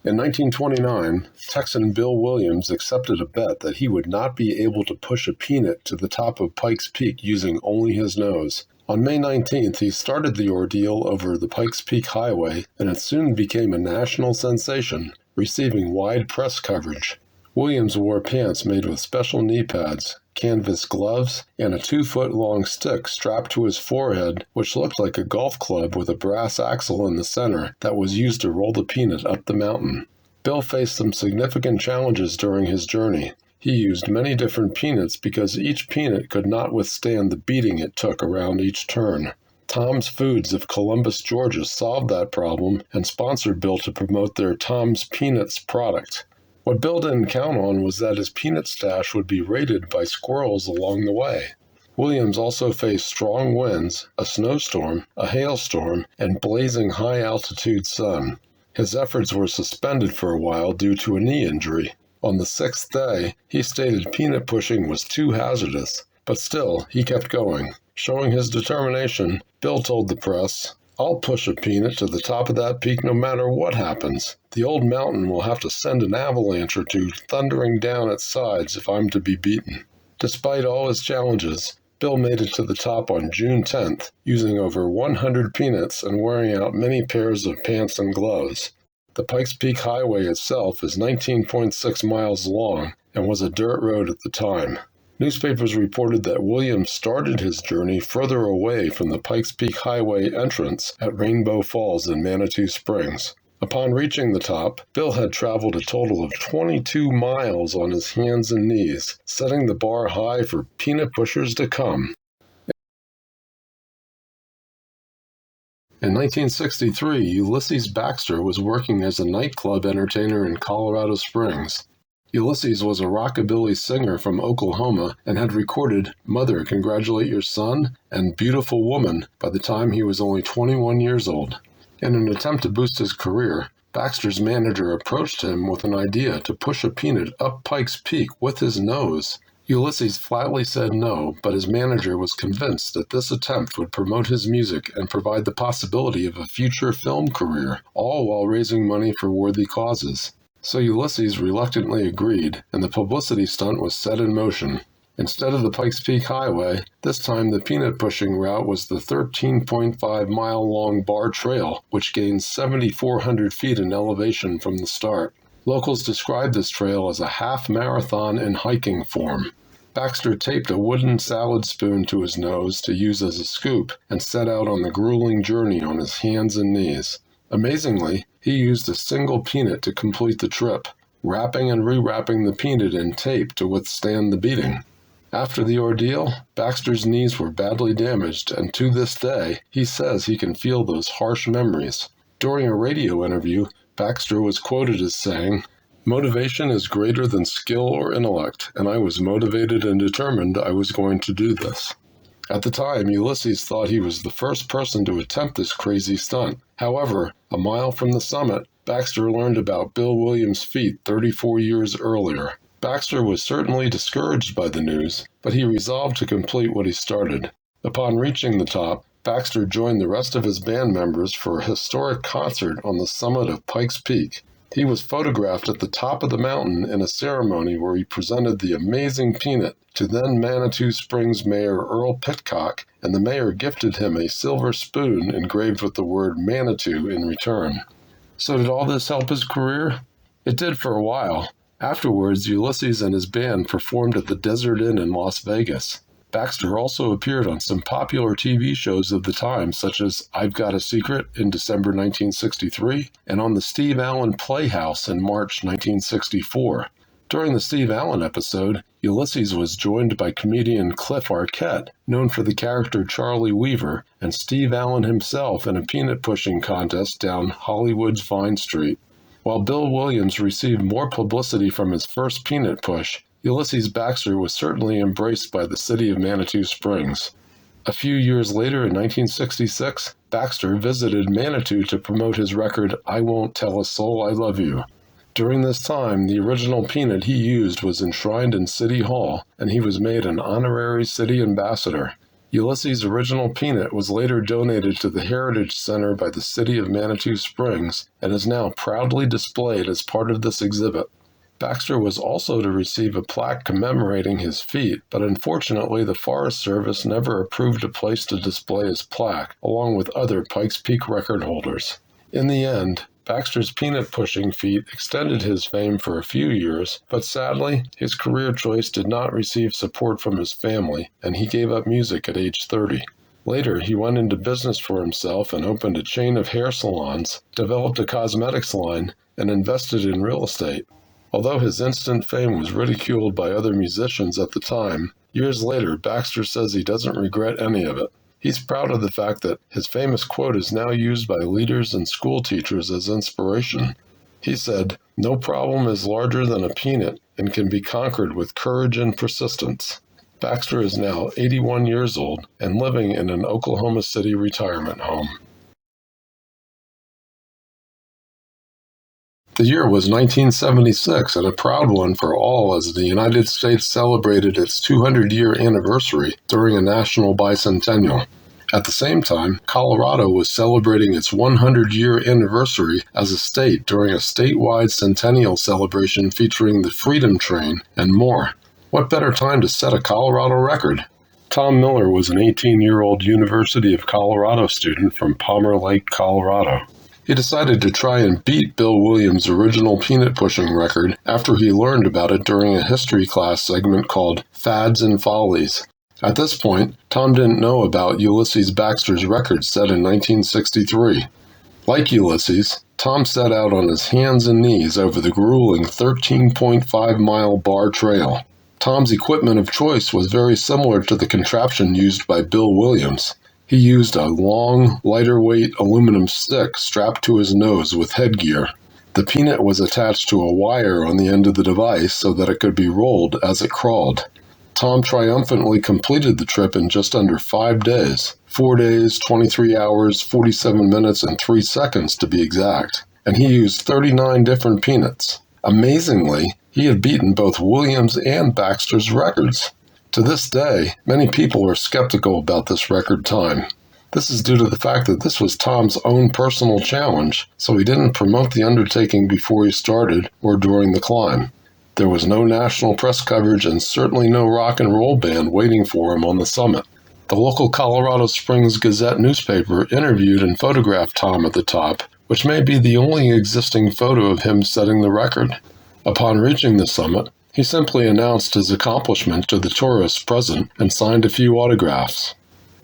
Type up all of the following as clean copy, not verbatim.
In 1929, Texan Bill Williams accepted a bet that he would not be able to push a peanut to the top of Pikes Peak using only his nose. On May 19th, he started the ordeal over the Pikes Peak Highway, and it soon became a national sensation, receiving wide press coverage. Williams wore pants made with special knee pads, canvas gloves, and a 2-foot-long stick strapped to his forehead, which looked like a golf club with a brass axle in the center that was used to roll the peanut up the mountain. Bill faced some significant challenges during his journey. He used many different peanuts because each peanut could not withstand the beating it took around each turn. Tom's Foods of Columbus, Georgia solved that problem and sponsored Bill to promote their Tom's Peanuts product. What Bill didn't count on was that his peanut stash would be raided by squirrels along the way. Williams also faced strong winds, a snowstorm, a hailstorm, and blazing high-altitude sun. His efforts were suspended for a while due to a knee injury. On the 6th day, he stated peanut pushing was too hazardous, but still, he kept going. Showing his determination, Bill told the press, "I'll push a peanut to the top of that peak no matter what happens. The old mountain will have to send an avalanche or two thundering down its sides if I'm to be beaten." Despite all his challenges, Bill made it to the top on June 10th, using over 100 peanuts and wearing out many pairs of pants and gloves. The Pikes Peak Highway itself is 19.6 miles long and was a dirt road at the time. Newspapers reported that Williams started his journey further away from the Pikes Peak Highway entrance at Rainbow Falls in Manitou Springs. Upon reaching the top, Bill had traveled a total of 22 miles on his hands and knees, setting the bar high for peanut pushers to come. In 1963, Ulysses Baxter was working as a nightclub entertainer in Colorado Springs. Ulysses was a rockabilly singer from Oklahoma and had recorded "Mother, Congratulate Your Son" and "Beautiful Woman" by the time he was only 21 years old. In an attempt to boost his career, Baxter's manager approached him with an idea to push a peanut up Pikes Peak with his nose. Ulysses flatly said no, but his manager was convinced that this attempt would promote his music and provide the possibility of a future film career, all while raising money for worthy causes. So Ulysses reluctantly agreed, and the publicity stunt was set in motion. Instead of the Pikes Peak Highway, this time the peanut pushing route was the 13.5-mile-long Bar Trail, which gains 7,400 feet in elevation from the start. Locals describe this trail as a half-marathon in hiking form. Baxter taped a wooden salad spoon to his nose to use as a scoop and set out on the grueling journey on his hands and knees. Amazingly, he used a single peanut to complete the trip, wrapping and rewrapping the peanut in tape to withstand the beating. After the ordeal, Baxter's knees were badly damaged, and to this day, he says he can feel those harsh memories. During a radio interview, Baxter was quoted as saying, "Motivation is greater than skill or intellect, and I was motivated and determined I was going to do this." At the time, Ulysses thought he was the first person to attempt this crazy stunt. However, a mile from the summit, Baxter learned about Bill Williams' feat 34 years earlier. Baxter was certainly discouraged by the news, but he resolved to complete what he started. Upon reaching the top, Baxter joined the rest of his band members for a historic concert on the summit of Pikes Peak. He was photographed at the top of the mountain in a ceremony where he presented the amazing peanut to then Manitou Springs Mayor Earl Pitcock, and the mayor gifted him a silver spoon engraved with the word Manitou in return. So did all this help his career? It did for a while. Afterwards, Ulysses and his band performed at the Desert Inn in Las Vegas. Baxter also appeared on some popular TV shows of the time, such as I've Got a Secret in December 1963, and on the Steve Allen Playhouse in March 1964. During the Steve Allen episode, Ulysses was joined by comedian Cliff Arquette, known for the character Charlie Weaver, and Steve Allen himself in a peanut-pushing contest down Hollywood's Vine Street. While Bill Williams received more publicity from his first peanut push, Ulysses Baxter was certainly embraced by the city of Manitou Springs. A few years later, in 1966, Baxter visited Manitou to promote his record I Won't Tell a Soul I Love You. During this time, the original peanut he used was enshrined in City Hall, and he was made an honorary city ambassador. Ulysses' original peanut was later donated to the Heritage Center by the city of Manitou Springs and is now proudly displayed as part of this exhibit. Baxter was also to receive a plaque commemorating his feat, but unfortunately the Forest Service never approved a place to display his plaque, along with other Pikes Peak record holders. In the end, Baxter's peanut-pushing feat extended his fame for a few years, but sadly, his career choice did not receive support from his family, and he gave up music at age 30. Later, he went into business for himself and opened a chain of hair salons, developed a cosmetics line, and invested in real estate. Although his instant fame was ridiculed by other musicians at the time, years later Baxter says he doesn't regret any of it. He's proud of the fact that his famous quote is now used by leaders and school teachers as inspiration. He said, "No problem is larger than a peanut and can be conquered with courage and persistence." Baxter is now 81 years old and living in an Oklahoma City retirement home. The year was 1976, and a proud one for all as the United States celebrated its 200-year anniversary during a national bicentennial. At the same time, Colorado was celebrating its 100-year anniversary as a state during a statewide centennial celebration featuring the Freedom Train and more. What better time to set a Colorado record? Tom Miller was an 18-year-old University of Colorado student from Palmer Lake, Colorado. He decided to try and beat Bill Williams' original peanut-pushing record after he learned about it during a history class segment called Fads and Follies. At this point, Tom didn't know about Ulysses Baxter's record set in 1963. Like Ulysses, Tom set out on his hands and knees over the grueling 13.5-mile bar trail. Tom's equipment of choice was very similar to the contraption used by Bill Williams. He used a long, lighter-weight aluminum stick strapped to his nose with headgear. The peanut was attached to a wire on the end of the device so that it could be rolled as it crawled. Tom triumphantly completed the trip in just under 5 days. 4 days, 23 hours, 47 minutes, and 3 seconds to be exact. And he used 39 different peanuts. Amazingly, he had beaten both Williams and Baxter's records. To this day, many people are skeptical about this record time. This is due to the fact that this was Tom's own personal challenge, so he didn't promote the undertaking before he started or during the climb. There was no national press coverage and certainly no rock and roll band waiting for him on the summit. The local Colorado Springs Gazette newspaper interviewed and photographed Tom at the top, which may be the only existing photo of him setting the record. Upon reaching the summit, he simply announced his accomplishment to the tourists present and signed a few autographs.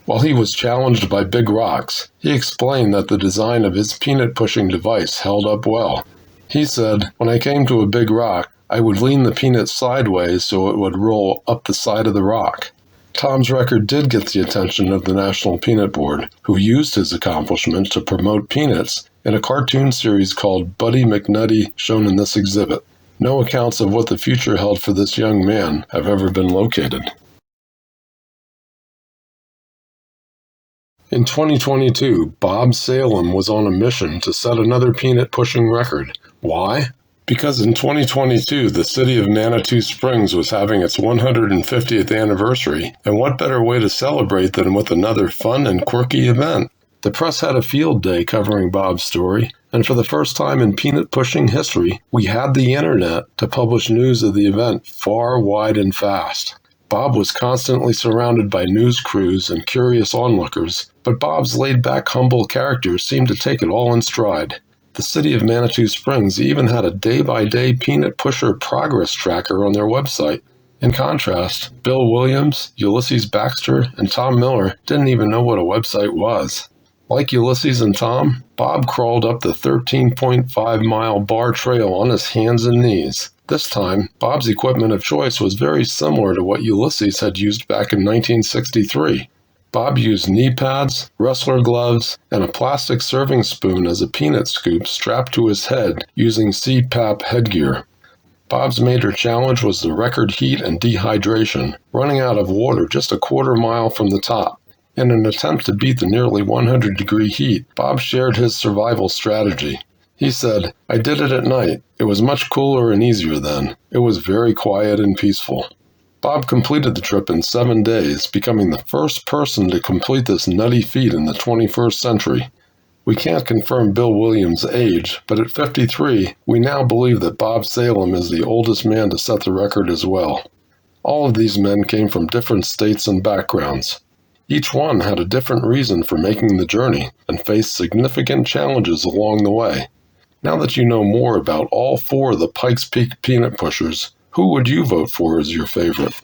While he was challenged by big rocks, he explained that the design of his peanut-pushing device held up well. He said, "When I came to a big rock, I would lean the peanut sideways so it would roll up the side of the rock." Tom's record did get the attention of the National Peanut Board, who used his accomplishment to promote peanuts in a cartoon series called Buddy McNutty shown in this exhibit. No accounts of what the future held for this young man have ever been located. In 2022, Bob Salem was on a mission to set another peanut-pushing record. Why? Because in 2022, the city of Manitou Springs was having its 150th anniversary, and what better way to celebrate than with another fun and quirky event? The press had a field day covering Bob's story, and for the first time in peanut-pushing history, we had the internet to publish news of the event far, wide, and fast. Bob was constantly surrounded by news crews and curious onlookers, but Bob's laid-back, humble character seemed to take it all in stride. The city of Manitou Springs even had a day-by-day peanut pusher progress tracker on their website. In contrast, Bill Williams, Ulysses Baxter, and Tom Miller didn't even know what a website was. Like Ulysses and Tom, Bob crawled up the 13.5-mile bar trail on his hands and knees. This time, Bob's equipment of choice was very similar to what Ulysses had used back in 1963. Bob used knee pads, wrestler gloves, and a plastic serving spoon as a peanut scoop strapped to his head using CPAP headgear. Bob's major challenge was the record heat and dehydration, running out of water just a quarter mile from the top. In an attempt to beat the nearly 100-degree heat, Bob shared his survival strategy. He said, "I did it at night. It was much cooler and easier then. It was very quiet and peaceful." Bob completed the trip in 7 days, becoming the first person to complete this nutty feat in the 21st century. We can't confirm Bill Williams' age, but at 53, we now believe that Bob Salem is the oldest man to set the record as well. All of these men came from different states and backgrounds. Each one had a different reason for making the journey and faced significant challenges along the way. Now that you know more about all 4 of the Pikes Peak Peanut Pushers, who would you vote for as your favorite?